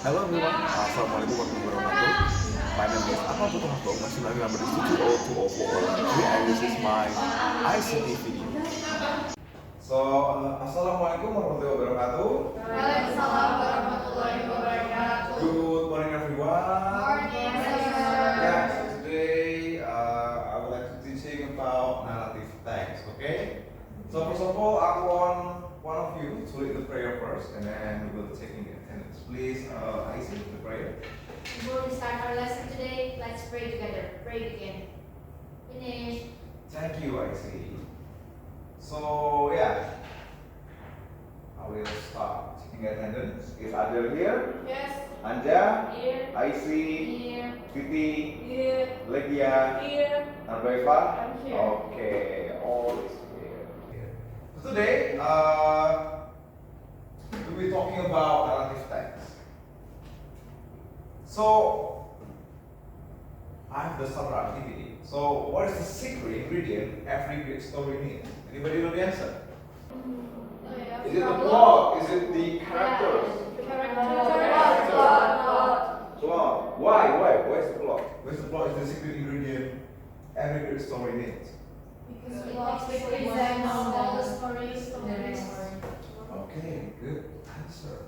Hello everyone, Assalamualaikum warahmatullahi wabarakatuh. My name is Akmal Putranto, national number is 2202403, and this is my ICT video. Assalamualaikum warahmatullahi wabarakatuh. Waalaikumsalam warahmatullahi wabarakatuh. Good morning everyone. Morning, sir. Yeah, so today I would like to teaching about narrative text, okay? So first of all, I want one of you to lead the prayer first, and then we will take in the attendance. Please, I see the prayer. Before we start our lesson today, let's pray together. Pray again. Finish. Thank you, I see. So yeah, I will start taking attendance. Is Adel here? Yes. Anja? Here. I see. Here. Titi? Here. Legia? Here. Arbaifa? I'm here. Okay, all is here. So today, we'll be talking about narrative text. So, I have the starter activity. So, what is the secret ingredient every great story needs? Anybody know the answer? Is it the plot? Is it the characters? Plot. Why? Where's the plot? Where's the plot is the secret ingredient every great story needs? Because it represents all the stories of the next story. Okay, good answer.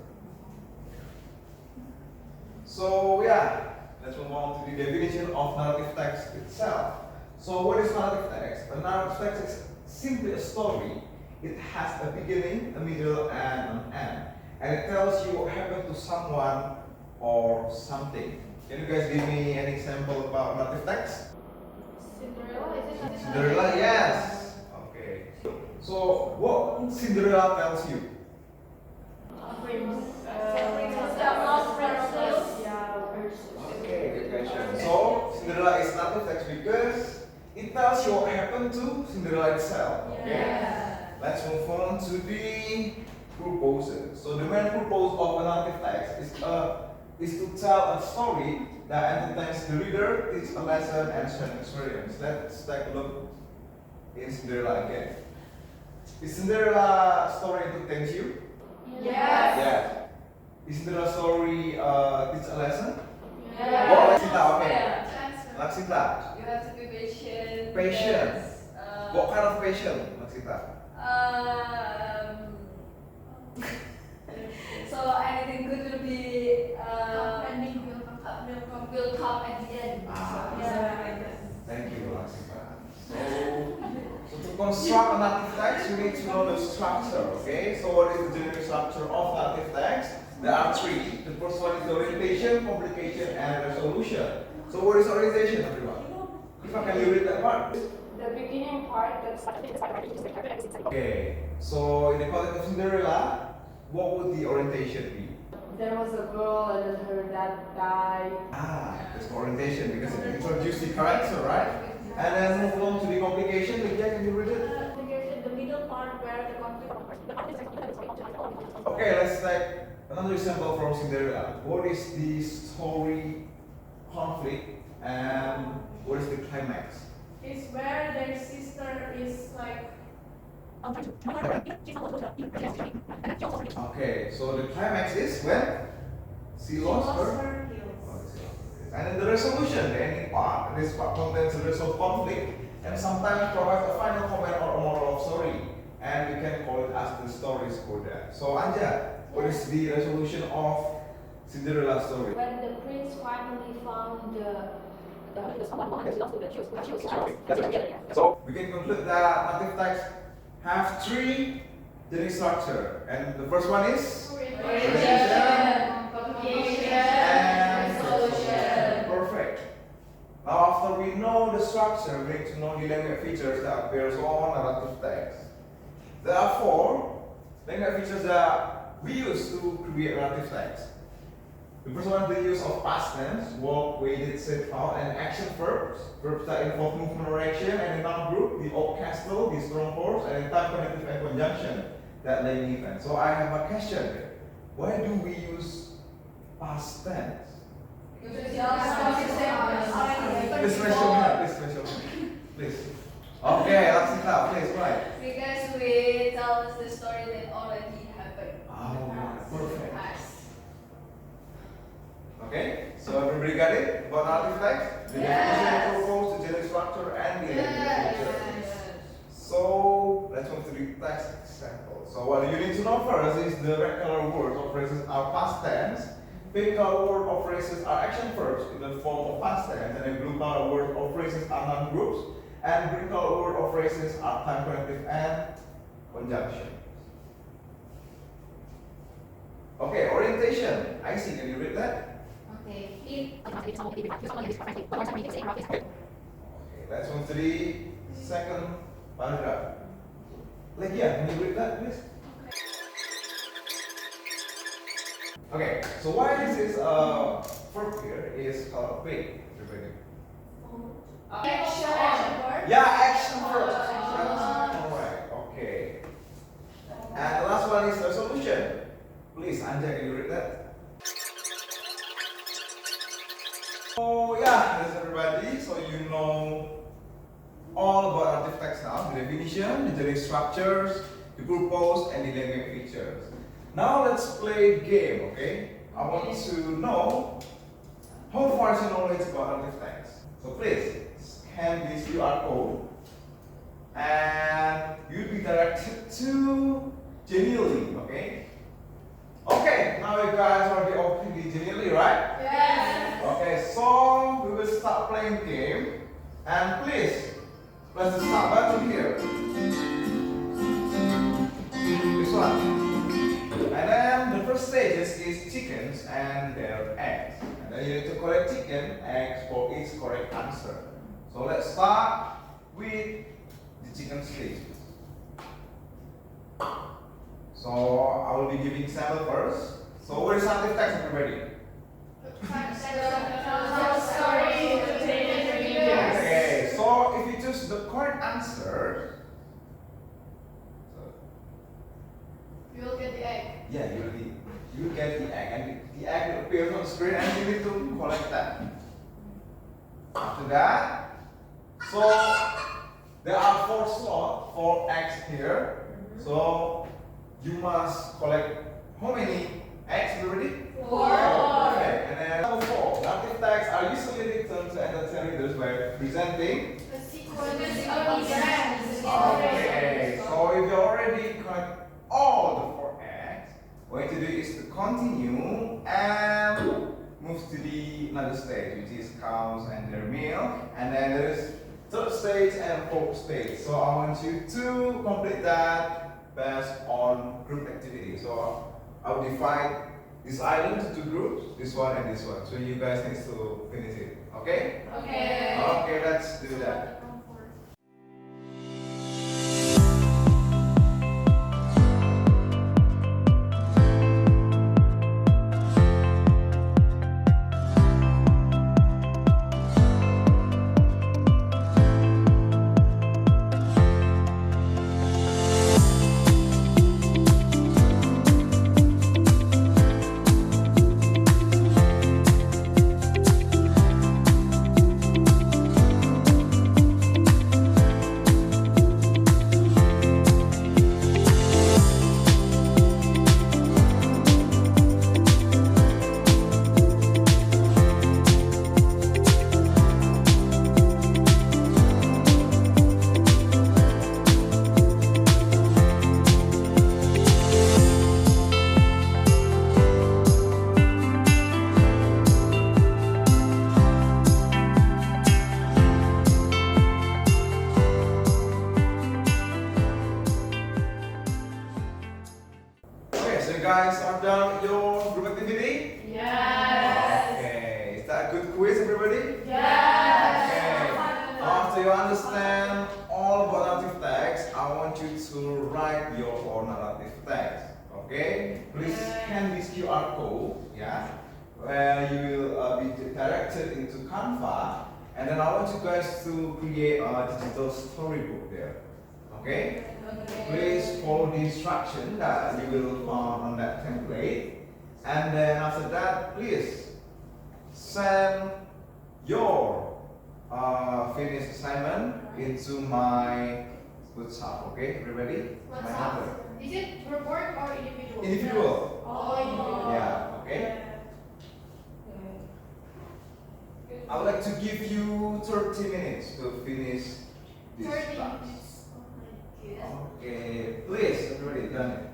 So yeah, let's move on to the definition of narrative text itself. So what is narrative text? A narrative text is simply a story. It has a beginning, a middle, and an end. And it tells you what happened to someone or something. Can you guys give me an example about narrative text? Cinderella, is it? Cinderella, yes. Okay. So what Cinderella tells you? Okay, good question. So Cinderella is narrative text because it tells you what happened to Cinderella itself. Okay. Let's move on to the purposes. So the main purpose of a narrative text is to tell a story that entertains the reader, teaches a lesson, and shares an experience. Let's take a look in Cinderella again. Is Cinderella story entertains you? Yes. Yes. Is Cinderella story teach a lesson? Yes. Oh, Laksita, okay. Yeah. Laksita. You have to be patient. Patient. Yes. What kind of patient, Laksita? So anything good will be Will come at the end. Ah. yeah. Thank you, Laksita. So to construct a narrative text, you need to know the structure, okay? So what is the general structure of narrative text? There are three. The first one is the orientation, complication, and resolution. So what is orientation, everyone? If I can you read that part? The beginning part, that's Okay. So in the context of Cinderella, what would the orientation be? there was a girl and then her dad died. That's orientation because it introduced the character, right? And then move on to the complication. Lydia, can you read it? The middle part where the conflict. Okay, let's take another example from Cinderella. What is the story conflict and what is the climax? Is where their sister is like Okay, so the climax is when she lost her. heels. Oh, she lost her. And then the resolution, the ending part. This part contains a resolved conflict and sometimes provides a final comment or a moral of story. And we can call it as the story's coda. So Anja, what is the resolution of Cinderella story? When the prince finally found So we can conclude that narrative text have three general structure, and the first one is resolution. Perfect. Now after we know the structure, we need to know the language features that appears on narrative text. There are four language features that we use to create narrative text. The first one is the use of past tense, verb, weighted, set out, and action verbs. Verbs that involve movement or action, and in noun group, the old castle, the strong horse, and in time connective and conjunction, that laying event. So I have a question here. Why do we use past tense? Please raise your hand, please. Okay, Laksita, please, right. Because we tell us the story that already happened. Oh, perfect. Okay, so everybody got it about narrative text? The definition, purpose, the general structure, and the feature. So let's move to the text example. So what you need to know first is the red color words or phrases are past tense. Pink color word or phrases are action verbs in the form of past tense, and the blue color word or phrases are noun groups, and green color word or phrases are time connective and conjunction. Okay, orientation. I see. Can you read that? Okay. Okay, let's move to the second paragraph. Can you read that, please? Okay, so why this is verb here is pay. Everybody. Action word. Yeah, action verbs. That's correct. Okay. And the last one is the solution. Please, Anja, can you read that? So yeah, that's everybody. So you know all about narrative text now: the definition, the general structures, the purpose, and the language features. Now let's play a game, okay? I want to know how far is your knowledge about narrative text. So please scan this QR code and you'll be directed to Genuinely, okay? Okay, now you guys already opened the Genuinely, right? Yes. Okay, so we will start playing the game. And please press the start button here. This one. And then the first stages is chickens and their eggs. And then you need to collect chicken, eggs for each correct answer. So let's start with the chicken stage. So I will be giving sample first. So what is narrative text, everybody? Okay, so if you choose the correct answer, You'll get the egg. yeah, you get the egg, and the egg will appear on the screen, and you need to collect that. After that, so there are 4 slots, 4 eggs here. So you must collect how many eggs, everybody? 4. Okay, and then number 4. Narrative texts are usually written to entertain readers by presenting. A sequence of events. Okay, so if you already collect all the 4 eggs, what you do is to continue and move to the another stage, which is cows and their milk, and then there is 3rd stage and 4th stage. So I want you to complete that based on group activity. So I will divide this island into 2 groups, this one and this one. So you guys need to finish it. Okay? Okay. Okay, let's do that. Guys are done with your group activity? Yes. Okay, is that a good quiz, everybody? Yes. Okay. After you understand all about narrative text, I want you to write your own narrative text. Okay? Please scan this QR code, yeah, where you will be directed into Canva, and then I want you guys to create a digital storybook there. Okay? Please follow the instruction that you will find on that template, and then after that, please send your finished assignment into my WhatsApp. Okay, everybody? My number. Is it report or individual? Individual. Oh, individual. Yeah. Okay. I would like to give you 30 minutes to finish this 30 task. minutes. Oh my goodness. Okay, please, everybody, done it.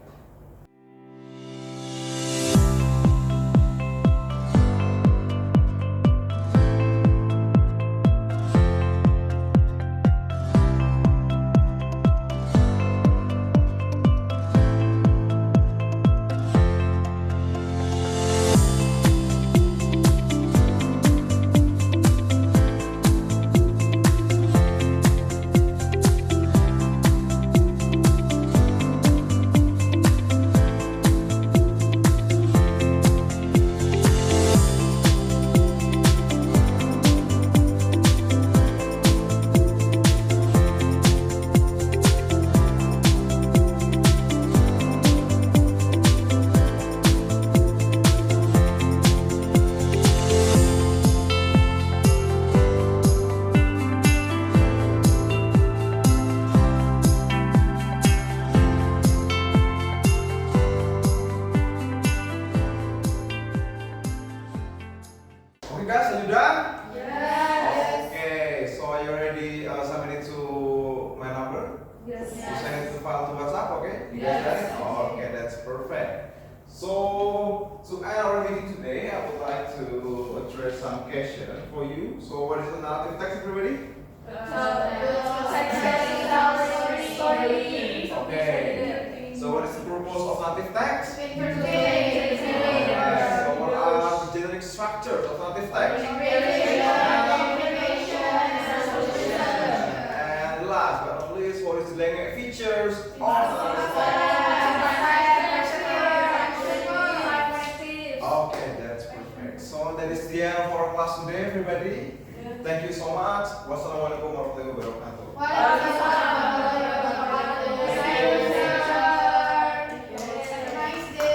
Okay guys, are you done? Yes. Okay, so are you ready? Send it to my number. Yes. You send it to file to WhatsApp, okay? You guys Yes. got it? Okay, that's perfect. So to end our meeting today, I would like to address some questions for you. So what is the narrative text, everybody? Okay. So what is the purpose of narrative text? Alright, so what are the generic structures of narrative text? And last but not least, what is the language features of narrative text? Okay, that's perfect. So that is the end of our class today, everybody. Thank you so much. Wassalamualaikum warahmatullahi wabarakatuh.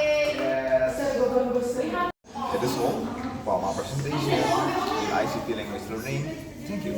Yes. It is all for my presentation in ICT language learning. Thank you.